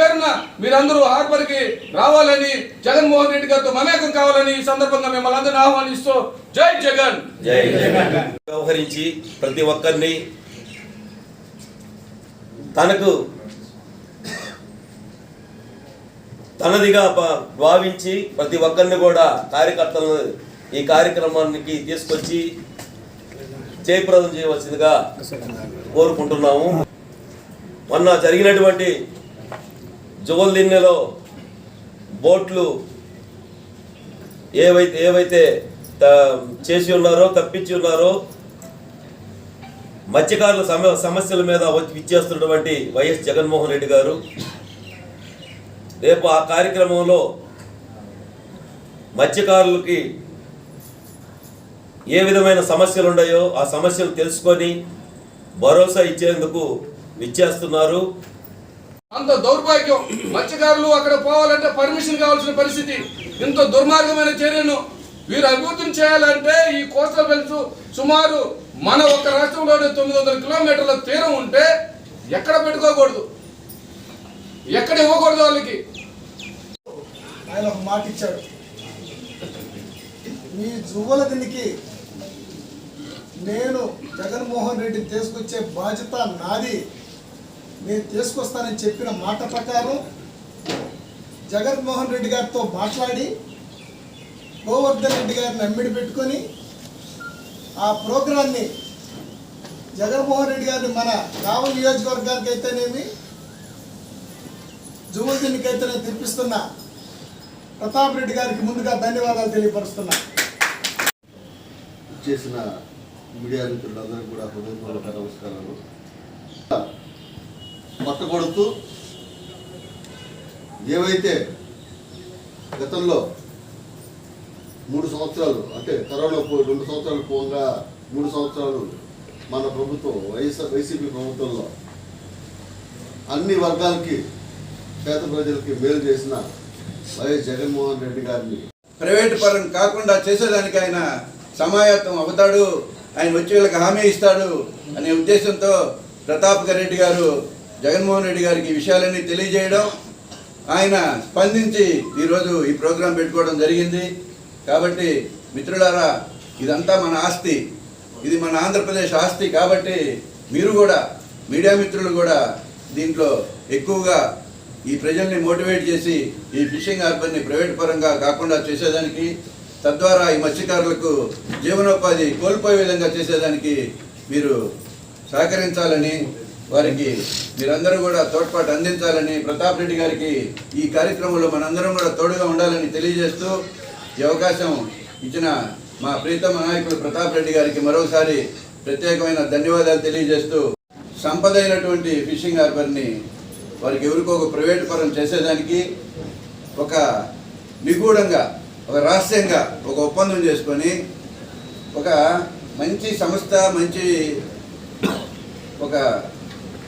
పేరున మీరందరూ హార్బర్ కి రావాలని, జగన్మోహన్ రెడ్డి గారితో మమేకం కావాలని ఈ సందర్భంగా మిమ్మల్ని అందరినీ ఆహ్వానిస్తూ జై జగన్. జై జగన్. వ్యవహరించి ప్రతి ఒక్కరిని తనదిగా భావించి ప్రతి ఒక్కరిని కూడా కార్యకర్తలను ఈ కార్యక్రమానికి తీసుకొచ్చి జయప్రదం చేయవలసిందిగా కోరుకుంటున్నాము. మొన్న జరిగినటువంటి జోల్దిన్నెలో బోట్లు ఏవైతే చేసి ఉన్నారో, తప్పించి ఉన్నారో, మత్స్యకారుల సమస్యల మీద విచ్చేస్తున్నటువంటి వైఎస్ జగన్మోహన్ రెడ్డి గారు రేపు ఆ కార్యక్రమంలో మత్స్యకారులకి ఏ విధమైన సమస్యలు ఉన్నాయో ఆ సమస్యలు తెలుసుకొని భరోసా ఇచ్చేందుకు విచ్చేస్తున్నారు. అంత దౌర్భాగ్యం, మత్స్యకారులు అక్కడ పోవాలంటే పర్మిషన్ కావాల్సిన పరిస్థితి. ఇంత దుర్మార్గమైన చర్యను వీరు అభివృద్ధిని చేయాలంటే ఈ కోస్టల్ బెల్ట్ సుమారు మన ఒక్క రాష్ట్రంలోనే 900 కిలోమీటర్ల తీరం ఉంటే ఎక్కడ పెట్టుకోకూడదు, ఎక్కడ ఇవ్వకూడదు. వాళ్ళకి ఆయన ఒక మాట ఇచ్చాడు, మీ జువ్వల దీనికి నేను జగన్మోహన్ రెడ్డిని తీసుకొచ్చే బాధ్యత నాది, నేను తీసుకొస్తానని చెప్పిన మాట ప్రకారం జగన్మోహన్ రెడ్డి గారితో మాట్లాడి గోవర్ధన్ రెడ్డి గారిని అమ్మిడి పెట్టుకొని ఆ ప్రోగ్రాన్ని జగన్మోహన్ రెడ్డి గారిని మన కావలి నియోజకవర్గానికి అయితేనేమి, జువ్వలదిన్నికైతేనే తెప్పిస్తున్న ప్రతాప్ రెడ్డి గారికి ముందుగా ధన్యవాదాలు తెలియపరుస్తున్నా. చేసిన మీడియా మిత్రులందరికీ కూడా హృదయపూర్వక నమస్కారాలు. పట్టగొడుతూ ఏవైతే గతంలో 3 సంవత్సరాలు అంటే కరోనా 2 సంవత్సరాలు పోగా 3 సంవత్సరాలు మన ప్రభుత్వం వైసీపీ ప్రభుత్వంలో అన్ని వర్గాలకి పేద ప్రజలకి మేలు చేసిన వైఎస్ జగన్మోహన్ రెడ్డి గారిని ప్రైవేటు పరం కాకుండా చేసేదానికి ఆయన సమాయత్తం అవుతాడు, ఆయన వచ్చి వీళ్ళకి హామీ ఇస్తాడు అనే ఉద్దేశంతో ప్రతాప్ రెడ్డి గారు జగన్మోహన్ రెడ్డి గారికి ఈ విషయాలన్నీ తెలియజేయడం, ఆయన స్పందించి ఈరోజు ఈ ప్రోగ్రాం పెట్టుకోవడం జరిగింది. కాబట్టి మిత్రులారా, ఇదంతా మన ఆస్తి, ఇది మన ఆంధ్రప్రదేశ్ ఆస్తి. కాబట్టి మీరు కూడా, మీడియా మిత్రులు కూడా దీంట్లో ఎక్కువగా ఈ ప్రజల్ని మోటివేట్ చేసి ఈ ఫిషింగ్ హార్బర్ని ప్రైవేట్ పరంగా కాకుండా చేసేదానికి, తద్వారా ఈ మత్స్యకారులకు జీవనోపాధి కోల్పోయే విధంగా చేసేదానికి మీరు సహకరించాలని, వారికి మీరందరూ కూడా తోడ్పాటు అందించాలని, ప్రతాప్ రెడ్డి గారికి ఈ కార్యక్రమంలో మనందరం కూడా తోడుగా ఉండాలని తెలియజేస్తూ ఈ అవకాశం ఇచ్చిన మా ప్రీతమ నాయకులు ప్రతాప్ రెడ్డి గారికి మరోసారి ప్రత్యేకమైన ధన్యవాదాలు తెలియజేస్తూ, సంపద అయినటువంటి ఫిషింగ్ హార్బర్ని వారికి ఎవరికో ఒక ప్రైవేట్ పరం చేసేదానికి ఒక నిగూఢంగా, ఒక రహస్యంగా ఒక ఒప్పందం చేసుకొని ఒక మంచి సంస్థ, మంచి ఒక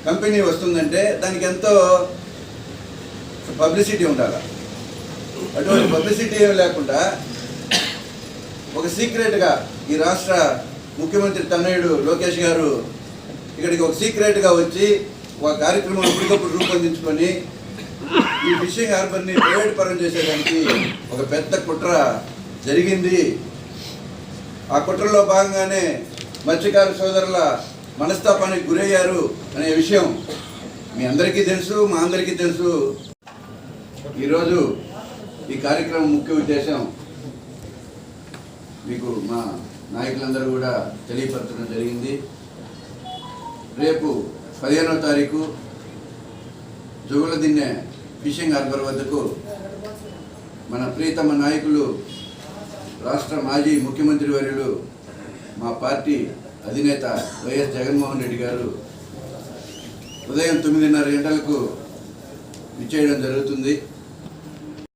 కంపెనీ వస్తుందంటే దానికి ఎంతో పబ్లిసిటీ ఉండాలి. అటువంటి పబ్లిసిటీ ఏమి లేకుండా ఒక సీక్రెట్గా ఈ రాష్ట్ర ముఖ్యమంత్రి తనయుడు లోకేష్ గారు ఇక్కడికి ఒక సీక్రెట్గా వచ్చి ఒక కార్యక్రమం అప్పటికప్పుడు రూపొందించుకొని ఈ ఫిషింగ్ హార్బర్ని ప్రైవేట్ పరం చేసేదానికి ఒక పెద్ద కుట్ర జరిగింది. ఆ కుట్రలో భాగంగానే మత్స్యకార సోదరుల మనస్తాపానికి గురయ్యారు అనే విషయం మీ అందరికీ తెలుసు, మా అందరికీ తెలుసు. ఈరోజు ఈ కార్యక్రమం ముఖ్య ఉద్దేశం మీకు మా నాయకులందరూ కూడా తెలియపరచడం జరిగింది. రేపు 15వ తారీఖు జువ్వలదిన్నె ఫిషింగ్ హార్బర్ వద్దకు మన ప్రీతమ నాయకులు, రాష్ట్ర మాజీ ముఖ్యమంత్రి వర్యులు, మా పార్టీ అధినేత వైఎస్ జగన్మోహన్ రెడ్డి గారు ఉదయం 9:30 గంటలకు విచ్చేయడం జరుగుతుంది.